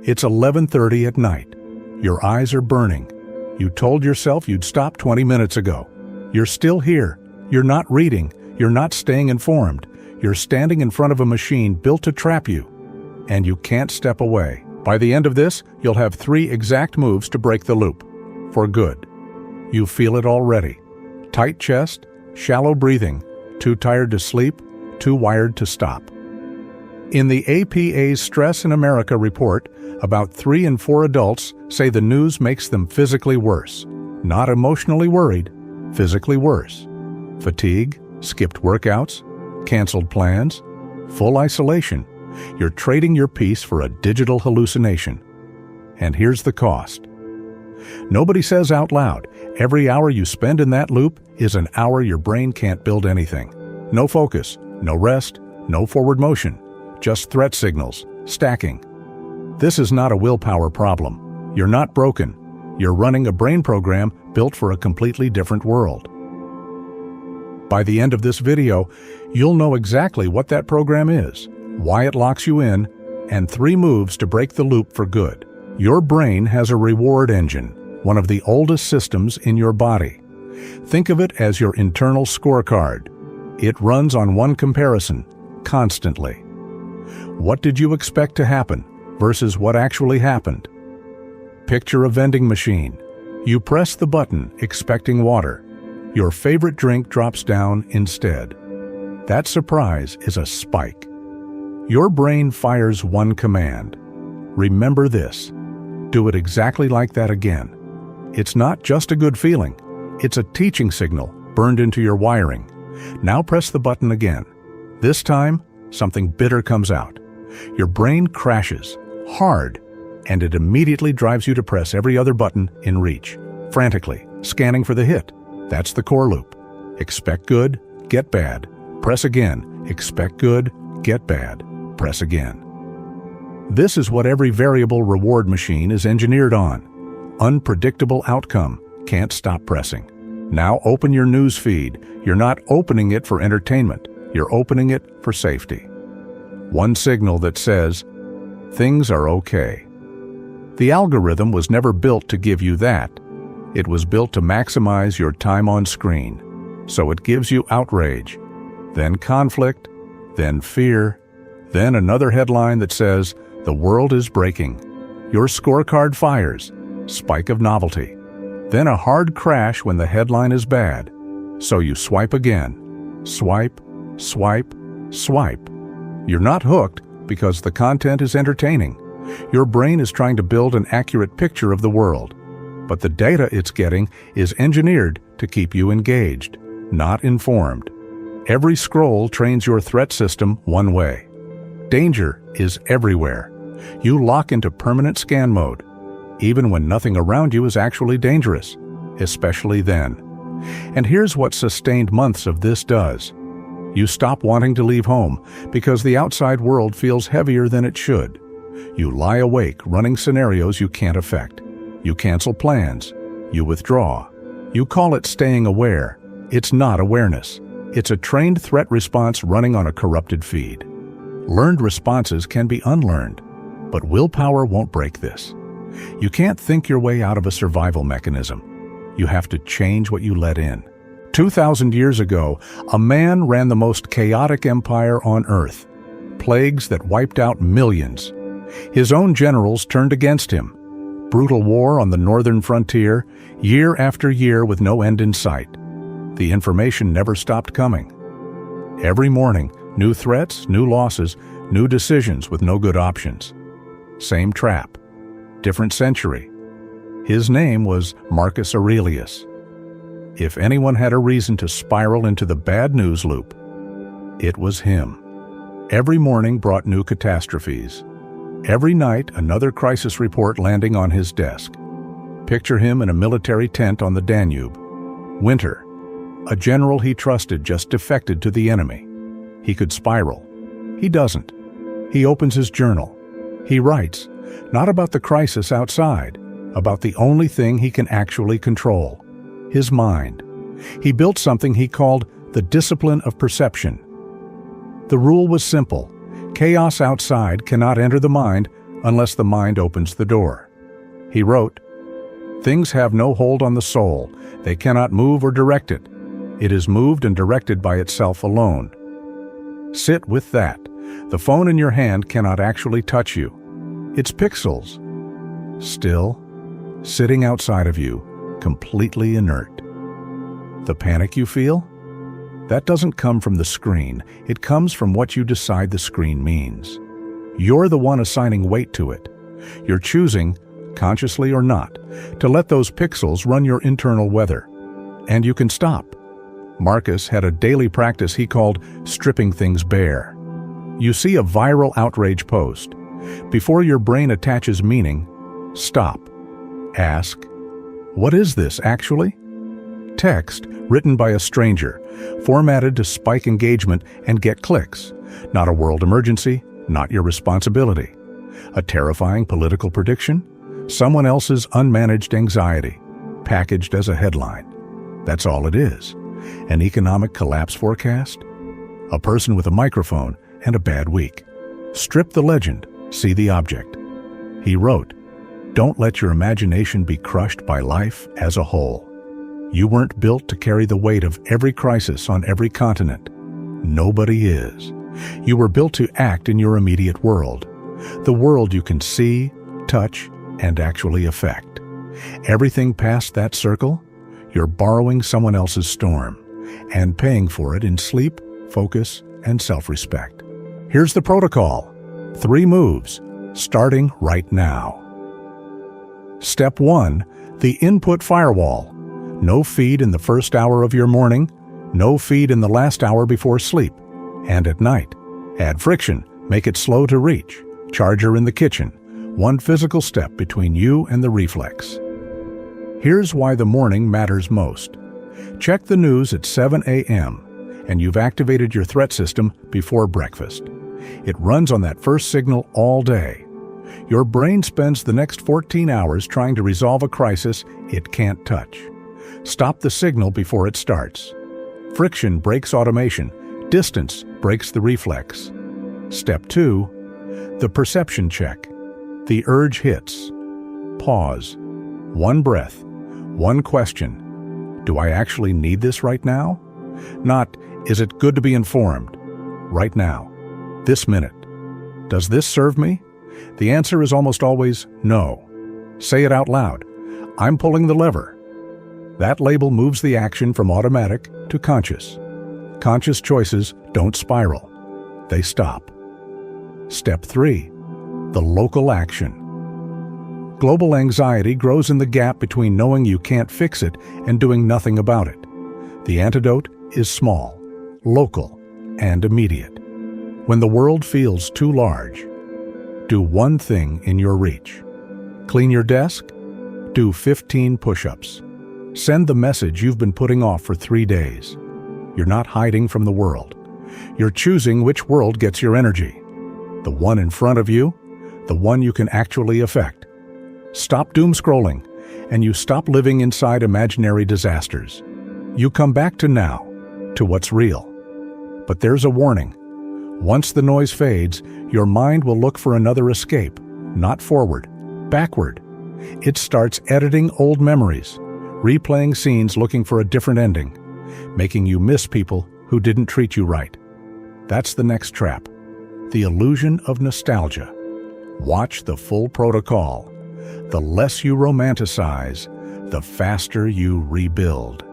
It's 11:30 at night. Your eyes are burning. You told yourself you'd stop 20 minutes ago. You're still here. You're not reading. You're not staying informed. You're standing in front of a machine built to trap you. And you can't step away. By the end of this, you'll have 3 exact moves to break the loop. For good. You feel it already. Tight chest, shallow breathing, too tired to sleep, too wired to stop. In the APA's Stress in America report, about 3 in 4 adults say the news makes them physically worse. Not emotionally worried, physically worse. Fatigue, skipped workouts, canceled plans, full isolation. You're trading your peace for a digital hallucination. And here's the cost. Nobody says out loud, every hour you spend in that loop is an hour your brain can't build anything. No focus, no rest, no forward motion, just threat signals, stacking. This is not a willpower problem. You're not broken. You're running a brain program built for a completely different world. By the end of this video, you'll know exactly what that program is, why it locks you in, and 3 moves to break the loop for good. Your brain has a reward engine, one of the oldest systems in your body. Think of it as your internal scorecard. It runs on one comparison, constantly. What did you expect to happen versus what actually happened? Picture a vending machine. You press the button expecting water. Your favorite drink drops down instead. That surprise is a spike. Your brain fires one command. Remember this. Do it exactly like that again. It's not just a good feeling. It's a teaching signal burned into your wiring. Now press the button again. This time, something bitter comes out. Your brain crashes, hard, and it immediately drives you to press every other button in reach, frantically, scanning for the hit. That's the core loop. Expect good, get bad. Press again. Expect good, get bad. Press again. This is what every variable reward machine is engineered on. Unpredictable outcome. Can't stop pressing. Now open your news feed. You're not opening it for entertainment. You're opening it for safety. One signal that says, things are okay. The algorithm was never built to give you that. It was built to maximize your time on screen. So it gives you outrage, then conflict, then fear, then another headline that says, the world is breaking. Your scorecard fires, spike of novelty. Then a hard crash when the headline is bad. So you swipe again. Swipe, swipe, swipe. You're not hooked because the content is entertaining. Your brain is trying to build an accurate picture of the world. But the data it's getting is engineered to keep you engaged, not informed. Every scroll trains your threat system one way. Danger is everywhere. You lock into permanent scan mode, even when nothing around you is actually dangerous, especially then. And here's what sustained months of this does. You stop wanting to leave home because the outside world feels heavier than it should. You lie awake running scenarios you can't affect. You cancel plans. You withdraw. You call it staying aware. It's not awareness. It's a trained threat response running on a corrupted feed. Learned responses can be unlearned, but willpower won't break this. You can't think your way out of a survival mechanism. You have to change what you let in. 2,000 years ago, a man ran the most chaotic empire on Earth. Plagues that wiped out millions. His own generals turned against him. Brutal war on the northern frontier, year after year with no end in sight. The information never stopped coming. Every morning, new threats, new losses, new decisions with no good options. Same trap. Different century. His name was Marcus Aurelius. If anyone had a reason to spiral into the bad news loop, it was him. Every morning brought new catastrophes. Every night, another crisis report landing on his desk. Picture him in a military tent on the Danube. Winter. A general he trusted just defected to the enemy. He could spiral. He doesn't. He opens his journal. He writes, not about the crisis outside, about the only thing he can actually control. His mind. He built something he called the discipline of perception. The rule was simple. Chaos outside cannot enter the mind unless the mind opens the door. He wrote, "Things have no hold on the soul. They cannot move or direct it. It is moved and directed by itself alone." Sit with that. The phone in your hand cannot actually touch you. It's pixels. Still, sitting outside of you, completely inert. The panic you feel? That doesn't come from the screen. It comes from what you decide the screen means. You're the one assigning weight to it. You're choosing, consciously or not, to let those pixels run your internal weather. And you can stop. Marcus had a daily practice he called stripping things bare. You see a viral outrage post. Before your brain attaches meaning, stop. Ask, what is this actually? Text written by a stranger, formatted to spike engagement and get clicks. Not a world emergency, not your responsibility. A terrifying political prediction? Someone else's unmanaged anxiety, packaged as a headline. That's all it is. An economic collapse forecast? A person with a microphone and a bad week. Strip the legend, see the object. He wrote, "Don't let your imagination be crushed by life as a whole. You weren't built to carry the weight of every crisis on every continent. Nobody is. You were built to act in your immediate world, the world you can see, touch, and actually affect. Everything past that circle, you're borrowing someone else's storm and paying for it in sleep, focus, and self-respect. Here's the protocol. 3 moves, starting right now. Step 1, the input firewall. No feed in the first hour of your morning, no feed in the last hour before sleep, and at night. Add friction, make it slow to reach. Charger in the kitchen, 1 physical step between you and the reflex. Here's why the morning matters most. Check the news at 7 a.m., and you've activated your threat system before breakfast. It runs on that first signal all day. Your brain spends the next 14 hours trying to resolve a crisis it can't touch. Stop the signal before it starts. Friction breaks automation. Distance breaks the reflex. Step 2, the perception check. The urge hits. Pause. 1 breath. 1 question. Do I actually need this right now? Not, is it good to be informed? Right now. This minute. Does this serve me? The answer is almost always no. Say it out loud. I'm pulling the lever. That label moves the action from automatic to conscious. Conscious choices don't spiral. They stop. Step 3, the local action. Global anxiety grows in the gap between knowing you can't fix it and doing nothing about it. The antidote is small, local, and immediate. When the world feels too large, do 1 thing in your reach. Clean your desk? Do 15 push-ups. Send the message you've been putting off for 3 days. You're not hiding from the world. You're choosing which world gets your energy. The one in front of you, the one you can actually affect. Stop doomscrolling, and you stop living inside imaginary disasters. You come back to now, to what's real. But there's a warning. Once the noise fades, your mind will look for another escape, not forward, backward. It starts editing old memories, replaying scenes looking for a different ending, making you miss people who didn't treat you right. That's the next trap. The illusion of nostalgia. Watch the full protocol. The less you romanticize, the faster you rebuild.